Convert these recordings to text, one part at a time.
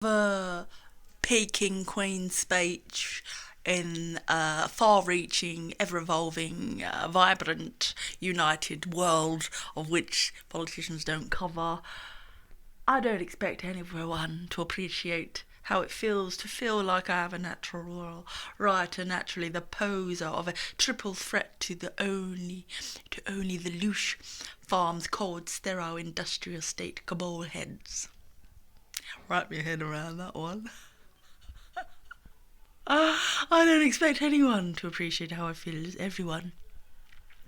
The Peking Queen speech in a far-reaching, ever-evolving, vibrant, united world of which politicians don't cover. I don't expect anyone to appreciate how it feels to feel like I have a natural writer, naturally the poser of a triple threat to only the louche farm's cold, sterile, industrial state cabal heads. Wrap your head around that one. I don't expect anyone to appreciate how I feel. It's everyone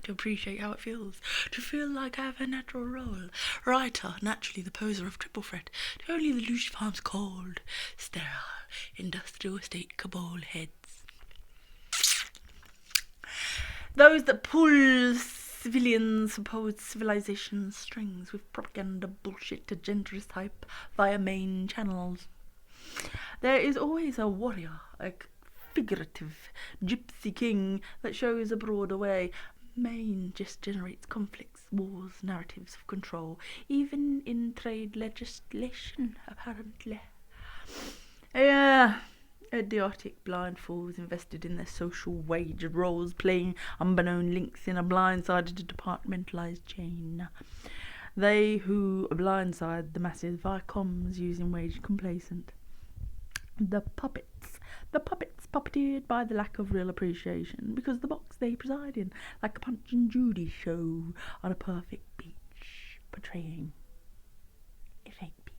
to appreciate how it feels. To feel like I have a natural role. Writer, naturally the poser of triple threat. To only the louche farm's cold, sterile, industrial estate cabal heads. Those that pull civilians' supposed civilization strings with propaganda bullshit to genderist hype via main channels. There is always a warrior, a figurative gypsy king that shows a broader way. Maine just generates conflicts, wars, narratives of control, even in trade legislation, apparently. Yeah, idiotic blind fools invested in their social wage roles, playing unbeknown links in a blindsided departmentalised chain. They who blindside the masses via comms using wage complacent. The puppets puppeteered by the lack of real appreciation, because the box they preside in, like a Punch and Judy show on a perfect beach, portraying a fake beach.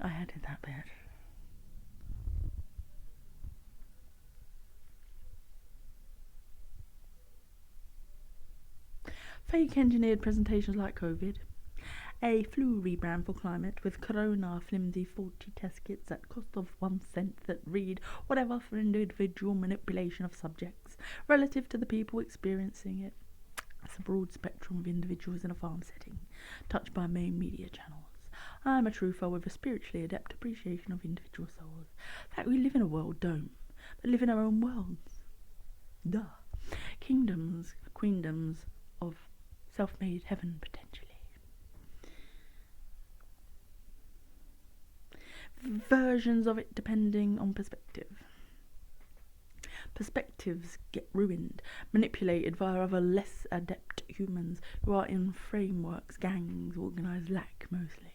I added that bit. Fake engineered presentations like COVID. A flu rebrand for climate with corona flimsy 40 test kits at cost of 1 cent that read whatever for individual manipulation of subjects relative to the people experiencing it. It's a broad spectrum of individuals in a farm setting, touched by main media channels. I am a truther with a spiritually adept appreciation of individual souls. That we live in a world dome, but live in our own worlds. Duh. Kingdoms, queendoms of self-made heaven potentially. Versions of it depending on perspective. Perspectives get ruined, manipulated via other less adept humans who are in frameworks, gangs, organised lack mostly.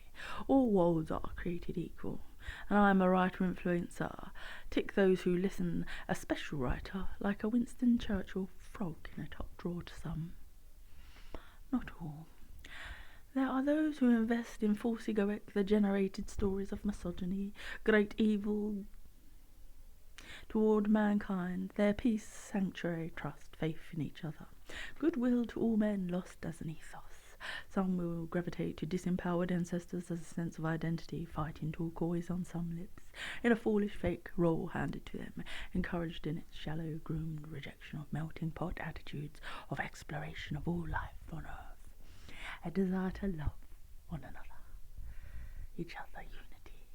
All worlds are created equal, and I am a writer-influencer. Tick those who listen, a special writer, like a Winston Churchill frog in a top drawer to some. Not all. There are those who invest in false egoic, the generated stories of misogyny, great evil toward mankind, their peace, sanctuary, trust, faith in each other, goodwill to all men lost as an ethos. Some will gravitate to disempowered ancestors as a sense of identity, fighting turquoise on some lips, in a foolish fake role handed to them, encouraged in its shallow, groomed rejection of melting pot attitudes of exploration of all life on earth. A desire to love one another, each other, unity.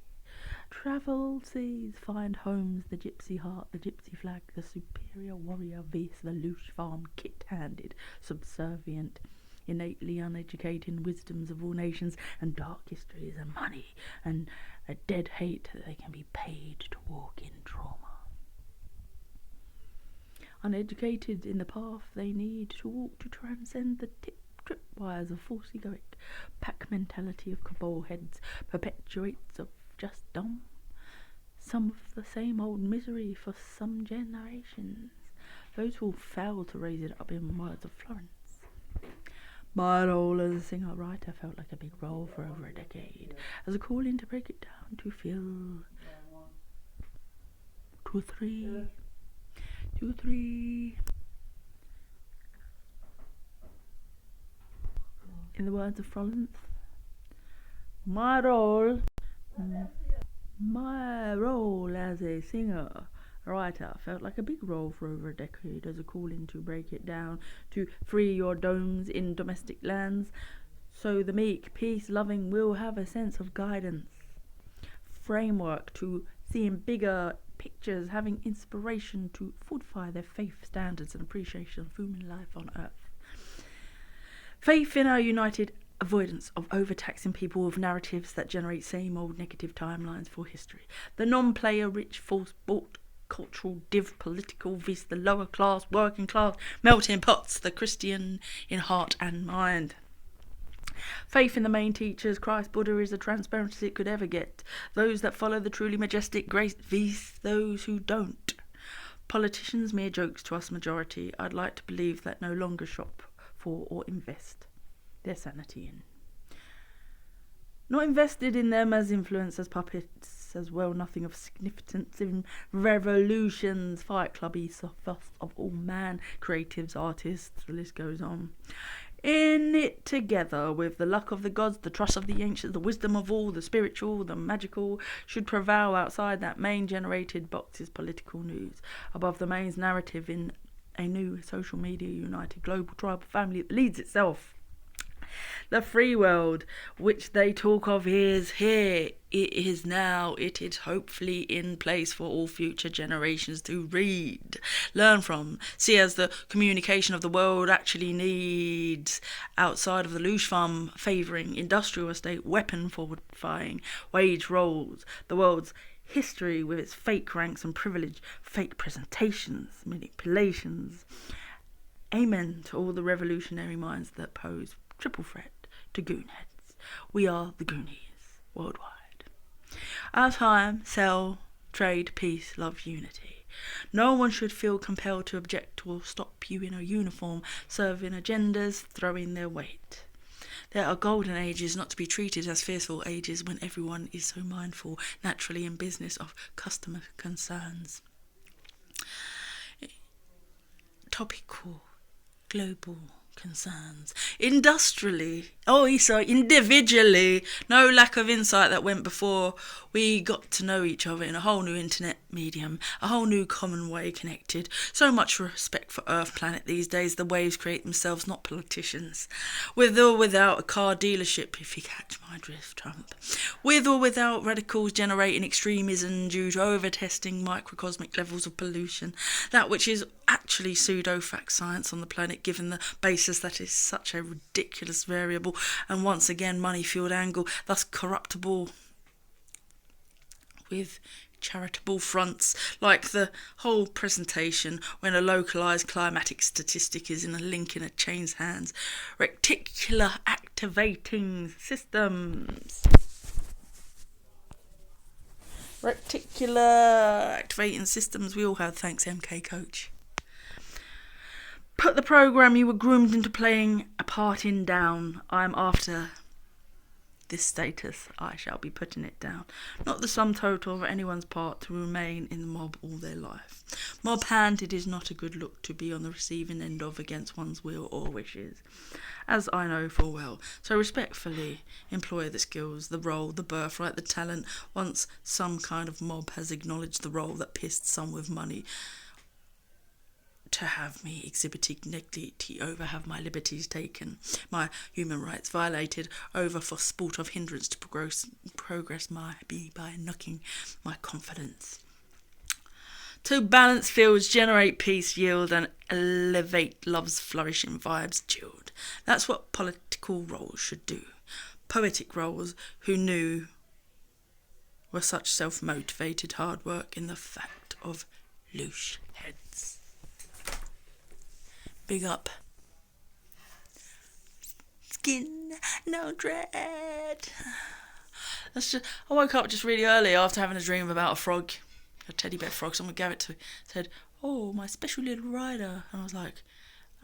Travel seas, find homes, the gypsy heart, the gypsy flag, the superior warrior vis, the louche farm, kit-handed, subservient, innately uneducated wisdoms of all nations, and dark histories, and money, and a dead hate that they can be paid to walk in trauma. Uneducated in the path they need to walk to transcend the tripwires of false egoic, pack mentality of cabal heads, perpetuates of just dumb. Some of the same old misery for some generations. Those who fail to raise it up in words of Florence. My role as a singer-writer felt like a big role for over a decade, as a calling to break it down to fill 2 3. In the words of Florence, my role as a singer-writer felt like a big role for over a decade, as a calling to break it down, to free your domes in domestic lands, so the meek, peace-loving will have a sense of guidance, framework to seeing bigger pictures, having inspiration to fortify their faith standards and appreciation of human life on earth. Faith in our united avoidance of overtaxing people with narratives that generate same old negative timelines for history. The non-player rich, false-bought cultural div, political vis, the lower class, working class, melting pots, the Christian in heart and mind. Faith in the main teachers, Christ, Buddha is the transparency it could ever get. Those that follow the truly majestic grace, vis those who don't. Politicians, mere jokes to us majority. I'd like to believe that no longer shop for or invest their sanity in. Not invested in them as influence, as puppets, as well nothing of significance in revolutions, Fight Club, ethos of all man, creatives, artists, the list goes on. In it together with the luck of the gods, the trust of the ancients, the wisdom of all, the spiritual, the magical, should prevail outside that main generated box's political news, above the main's narrative in a new social media united global tribal family that leads itself. The free world, which they talk of, is here. It is now. It is hopefully in place for all future generations to read, learn from, see as the communication of the world actually needs, outside of the loose farm favouring industrial estate weapon fortifying wage roles, the world's history with its fake ranks and privilege, fake presentations, manipulations. Amen to all the revolutionary minds that pose triple threat to goonheads. We are the Goonies worldwide. Our time, sell, trade, peace, love, unity. No one should feel compelled to object or stop you in a uniform, serving agendas, throwing their weight. There are golden ages not to be treated as fearful ages when everyone is so mindful, naturally in business, of customer concerns. Topical, global concerns. Individually, no lack of insight that went before we got to know each other in a whole new internet medium, a whole new common way connected. So much respect for Earth planet these days. The waves create themselves, not politicians. With or without a car dealership, if you catch my drift, Trump. With or without radicals generating extremism due to over-testing microcosmic levels of pollution. That which is actually pseudo-fact science on the planet, given the basis that is such a ridiculous variable and once again money-fueled angle, thus corruptible with charitable fronts, like the whole presentation when a localised climatic statistic is in a link in a chain's hands. Reticular activating systems. Reticular activating systems we all have, thanks MK Coach. Put the programme you were groomed into playing a part in down. I am after this status. I shall be putting it down. Not the sum total of anyone's part to remain in the mob all their life. Mob-hand, it is not a good look to be on the receiving end of against one's will or wishes, as I know full well. So respectfully employ the skills, the role, the birthright, the talent, once some kind of mob has acknowledged the role that pissed some with money to have me exhibiting neglect over, have my liberties taken, my human rights violated over for sport of hindrance to progress my be by knocking my confidence. To balance fields, generate peace, yield and elevate love's flourishing vibes chilled. That's what political roles should do. Poetic roles who knew were such self-motivated hard work in the fact of loose heads. Big up. Skin, no dread. I woke up just really early after having a dream about a frog, a teddy bear frog. Someone gave it to me. Said, "Oh, my special little rider." And I was like,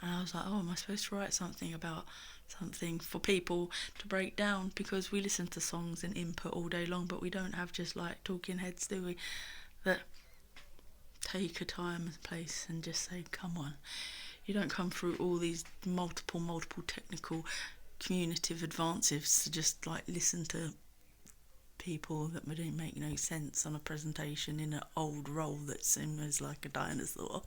"Oh, am I supposed to write something about something for people to break down?" Because we listen to songs and input all day long, but we don't have just like talking heads, do we? That take a time and place and just say, "Come on." You don't come through all these multiple technical communicative advances to just like listen to people that don't make no sense on a presentation in an old role that seems like a dinosaur.